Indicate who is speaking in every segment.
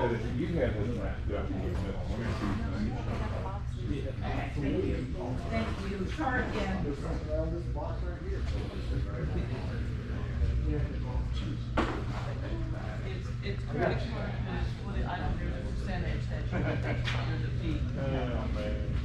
Speaker 1: You had this wrapped up with
Speaker 2: Thank you. Sorry again. It's credit card, but I don't, there's a percentage that you, there's a fee.
Speaker 1: oh, man.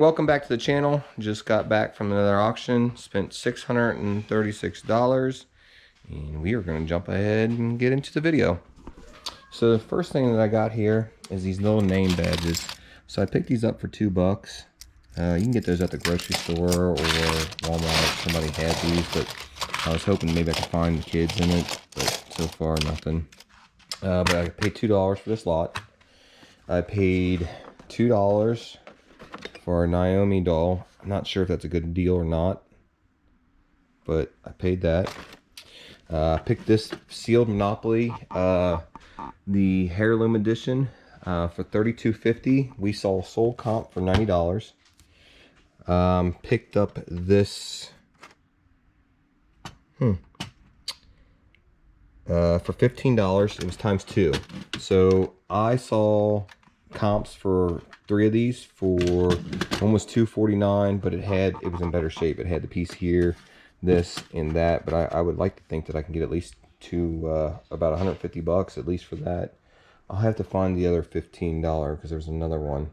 Speaker 3: Welcome back to the channel. Just got back from another auction. Spent $636. And we are going to jump ahead and get into the video. So the first thing that I got here is these little name badges. So I picked these up for $2. You can get those at the grocery store or Walmart. Somebody had these, but I was hoping maybe I could find the kids in it, but so far nothing. But I paid $2 for this lot. I paid $2 for a Naomi doll. I'm not sure if that's a good deal or not, but I paid that. Picked this sealed Monopoly, the Heirloom Edition, for $32.50. We saw sold comp for $90. Picked up this for $15. It was times 2. So I saw comps for 3 of these. For one was $2.49, but it was in better shape. It had the piece here, this and that, but I would like to think that I can get at least about $150 at least for that. I'll have to find the other $15 because there's another one.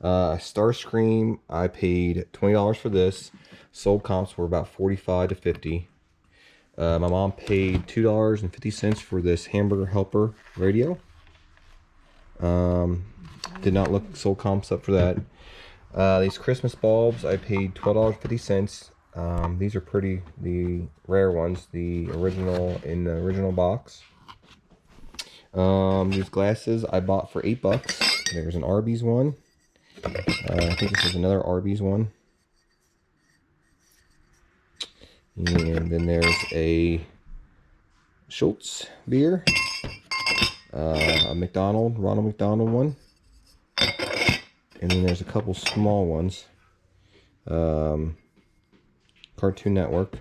Speaker 3: Starscream, I paid $20 for this. Sold comps were about $45 to $50. My mom paid $2.50 for this Hamburger Helper radio. Did not look sold comps up for that. These Christmas bulbs, I paid $12.50. These are pretty, the rare ones, the original in the original box. These glasses I bought for $8. There's an Arby's one. I think this is another Arby's one. And then there's a Schultz beer. A Ronald McDonald one. And then there's a couple small ones. Cartoon Network.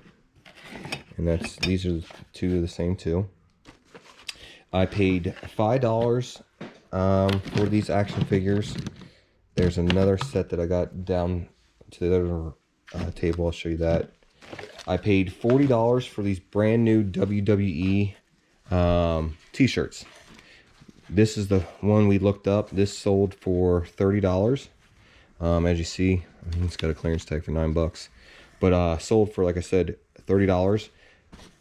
Speaker 3: And these are 2 of the same 2. I paid $5 for these action figures. There's another set that I got down to the other table. I'll show you that. I paid $40 for these brand new WWE t-shirts. This is the one we looked up. This sold for $30. As you see, it's got a clearance tag for $9. But sold for, like I said, $30.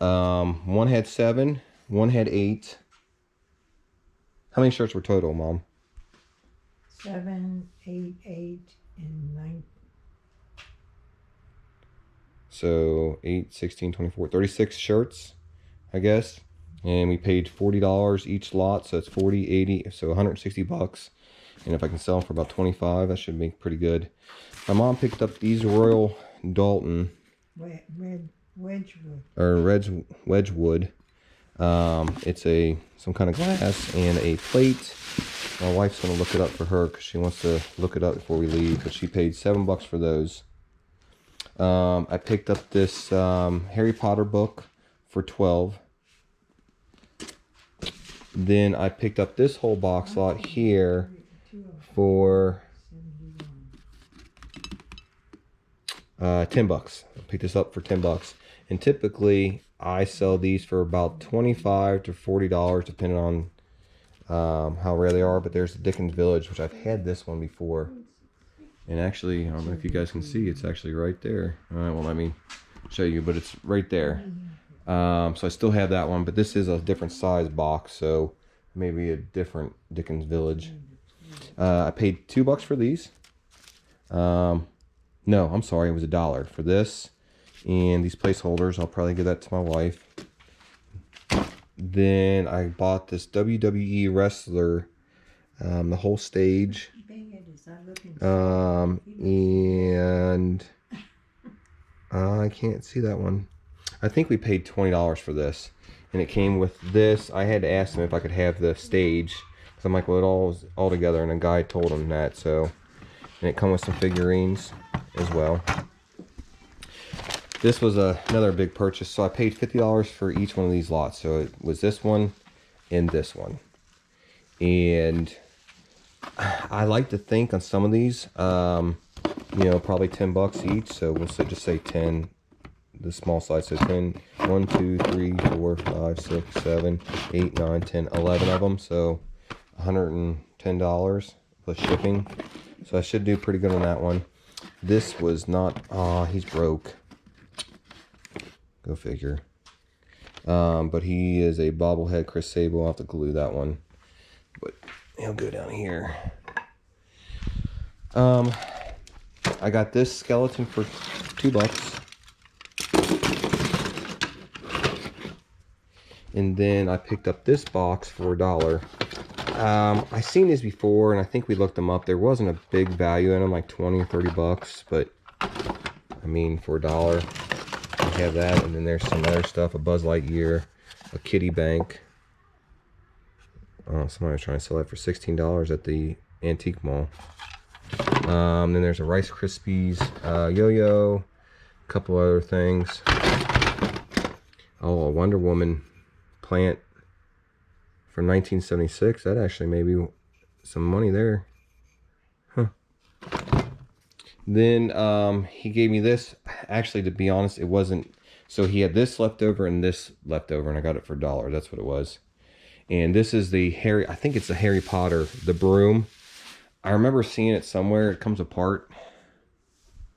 Speaker 3: One had 7, one had 8. How many shirts were total, Mom?
Speaker 4: 7, 8, 8, and 9.
Speaker 3: So 8, 16, 24, 36 shirts, I guess. And we paid $40 each lot, so it's 40, 80, so $160. And if I can sell them for about 25, that should make pretty good. My mom picked up these Royal Dalton Wedgwood. It's some kind of glass and a plate. My wife's gonna look it up for her because she wants to look it up before we leave. But she paid $7 for those. I picked up this Harry Potter book for $12. Then I picked up this whole box lot here for $10. I picked this up for $10. And typically I sell these for about $25 to $40 depending on how rare they are. But there's the Dickens Village, which I've had this one before. And actually, I don't know if you guys can see, it's actually right there. Well, let me show you, but it's right there. So I still have that one, but this is a different size box, so maybe a different Dickens Village. I paid $2 for these. No, I'm sorry, it was $1 for this. And these placeholders, I'll probably give that to my wife. Then I bought this WWE wrestler, the whole stage. And I can't see that one. I think we paid $20 for this, and it came with this. I had to ask them if I could have the stage, because I'm like, well, it all together, and a guy told him that. So, and it come with some figurines as well. This was another big purchase, so I paid $50 for each one of these lots. So it was this one and this one, and I like to think on some of these, you know, probably $10 each. So we'll just say 10. The small size, so 10, 1, 2, 3, 4, 5, 6, 7, 8, 9, 10, 11 of them. So $110 plus shipping. So I should do pretty good on that one. This was not, he's broke. Go figure. But he is a bobblehead Chris Sable. I'll have to glue that one. But he'll go down here. I got this skeleton for $2. And then I picked up this box for $1. I seen these before, and I think we looked them up. There wasn't a big value in them, like 20 or 30 bucks, but I mean, for $1, I have that. And then there's some other stuff, a Buzz Lightyear, a Kitty Bank. Oh, somebody was trying to sell that for $16 at the antique mall. Then there's a Rice Krispies yo-yo, a couple other things. Oh, a Wonder Woman plant from 1976. That actually may be some money there. Huh. Then he gave me this. Actually, to be honest, it wasn't. So he had this left over and this left over, and I got it for $1. That's what it was. And this is the Harry, I think it's the Harry Potter, the broom. I remember seeing it somewhere. It comes apart.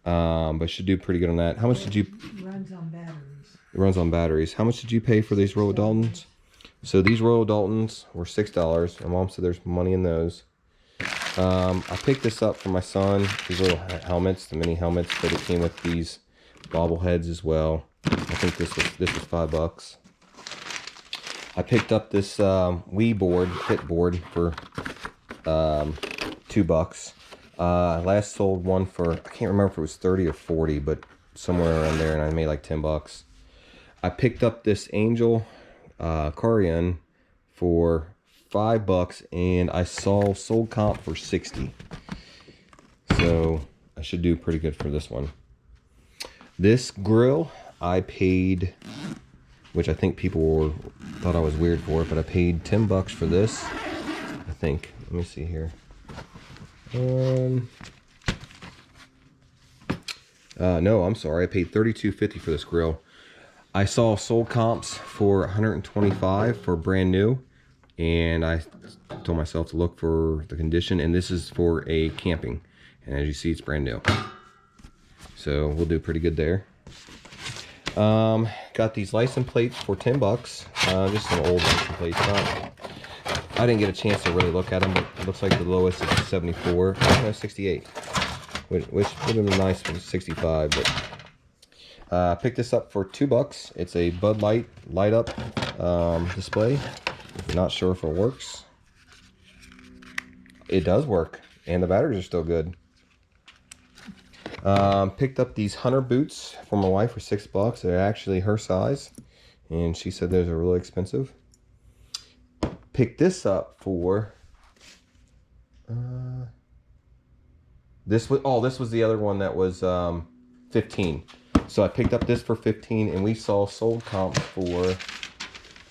Speaker 3: But should do pretty good on that. How much did you...
Speaker 4: It runs on batteries.
Speaker 3: It runs on batteries. How much did you pay for these Royal Daltons? So these Royal Daltons were $6. My mom said there's money in those. I picked this up for my son. These little helmets, the mini helmets, but it came with these bobbleheads as well. I think this was $5. I picked up this Wii board, pit board for $2. Last sold one for, I can't remember if it was 30 or 40, but somewhere around there, and I made like 10 bucks. I picked up this Angel Carian for $5, and I saw sold comp for 60. So I should do pretty good for this one. This grill I paid, which I think people thought I was weird for it, but I paid 10 bucks for this. I think. Let me see here. No, I'm sorry. I paid $32.50 for this grill. I saw sold comps for $125 for brand new, and I told myself to look for the condition, and this is for a camping, and as you see, it's brand new. So we'll do pretty good there. Got these license plates for 10 bucks. Just some old license plates. I didn't get a chance to really look at them, but it looks like the lowest is 74. No, 68. Which would have been nice if it was 65, but picked this up for $2. It's a Bud Light light up display. Not sure if it works. It does work, and the batteries are still good. Picked up these Hunter boots for my wife for $6. They're actually her size, and she said those are really expensive. Picked this up for this was the other one that was 15. So I picked up this for 15, and we saw sold comp for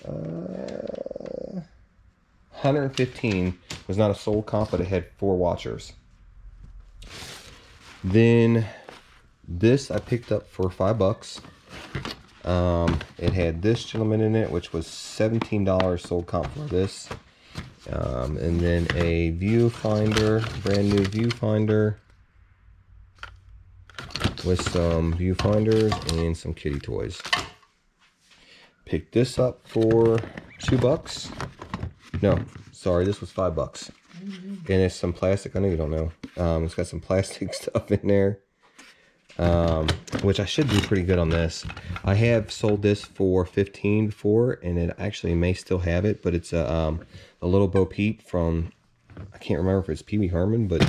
Speaker 3: 115. It was not a sold comp, but it had 4 watchers. Then this I picked up for $5. It had this gentleman in it, which was $17 sold comp for this. And then a viewfinder, brand new viewfinder with some viewfinders and some kitty toys. Picked this up for $2. No, sorry, this was $5. And it's some plastic. I know you don't know. It's got some plastic stuff in there, which I should do pretty good on this. I have sold this for $15 before, and it actually may still have it, but it's a little Bo Peep from, I can't remember if it's Pee Wee Herman, but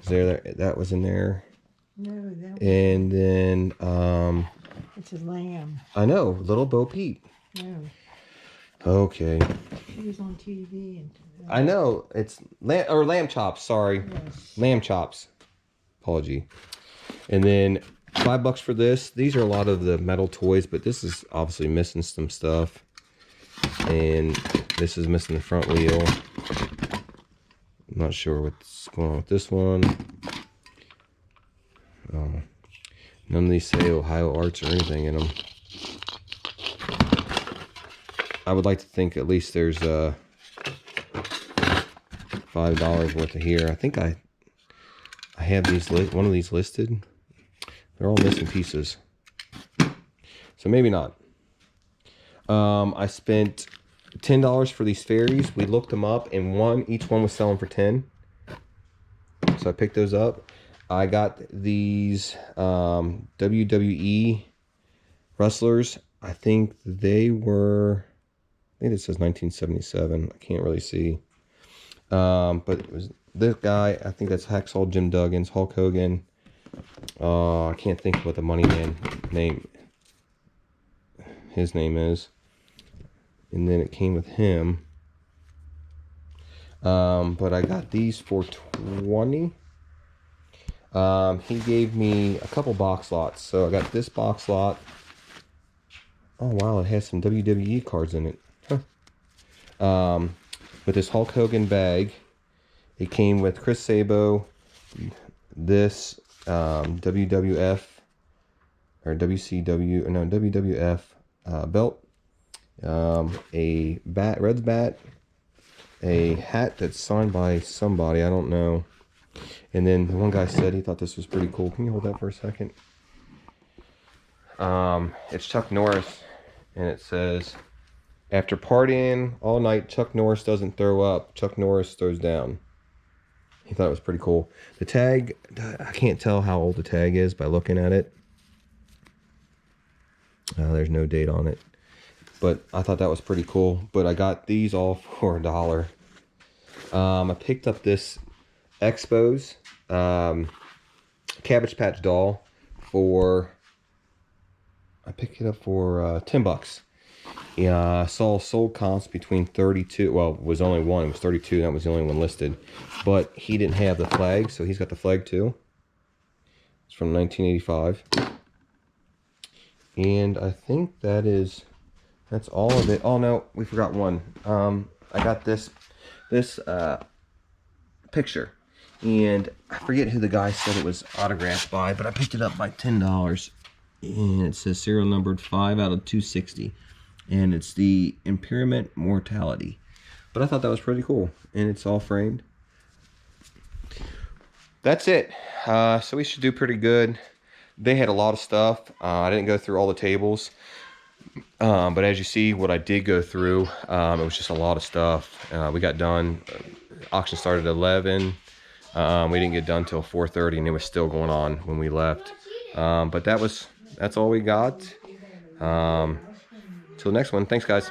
Speaker 3: that was in there.
Speaker 4: No, that was,
Speaker 3: and then
Speaker 4: it's a lamb.
Speaker 3: I know, little Bo Peep.
Speaker 4: No,
Speaker 3: Okay.
Speaker 4: she was on TV. And,
Speaker 3: I know, it's lamb chops, sorry.
Speaker 4: yes.
Speaker 3: Lamb chops. Apology. And then $5 for this. These are a lot of the metal toys, but this is obviously missing some stuff. And this is missing the front wheel. I'm not sure what's going on with this one. None of these say Ohio Arts or anything in them. I would like to think at least there's $5 worth of here. I think I have these one of these listed. They're all missing pieces, so maybe not. I spent $10 for these fairies. We looked them up, and each one was selling for $10. So I picked those up. I got these WWE wrestlers. I think they were, I think it says 1977. I can't really see. But it was this guy. I think that's Hacksaw Jim Duggan's, Hulk Hogan. I can't think of what the Money Man name, his name is. And then it came with him. But I got these for $20. He gave me a couple box lots. So I got this box lot. Oh wow, it has some WWE cards in it. Huh. With this Hulk Hogan bag, it came with Chris Sabo, this WWF or WCW, no, WWF belt, a Reds bat, a hat that's signed by somebody, I don't know. And then the one guy said he thought this was pretty cool. Can you hold that for a second? It's Chuck Norris, and it says, "After partying all night, Chuck Norris doesn't throw up. Chuck Norris throws down." He thought it was pretty cool. The tag, I can't tell how old the tag is by looking at it. There's no date on it. But I thought that was pretty cool. But I got these all for $1. I picked up this Expos Cabbage Patch doll for, I picked it up for $10. Yeah, I saw sold comps between 32, well, it was only one, it was 32, that was the only one listed. But he didn't have the flag, so he's got the flag too. It's from 1985. And I think that's all of it. Oh no, we forgot one. I got this picture. And I forget who the guy said it was autographed by, but I picked it up by $10. And it says serial numbered 5 out of 260. And it's the Impairment Mortality. But I thought that was pretty cool. And it's all framed. That's it. So we should do pretty good. They had a lot of stuff. I didn't go through all the tables. But as you see, what I did go through, it was just a lot of stuff. We got done. Auction started at 11. We didn't get done till 4:30, and it was still going on when we left. But that's all we got. Till the next one. Thanks, guys.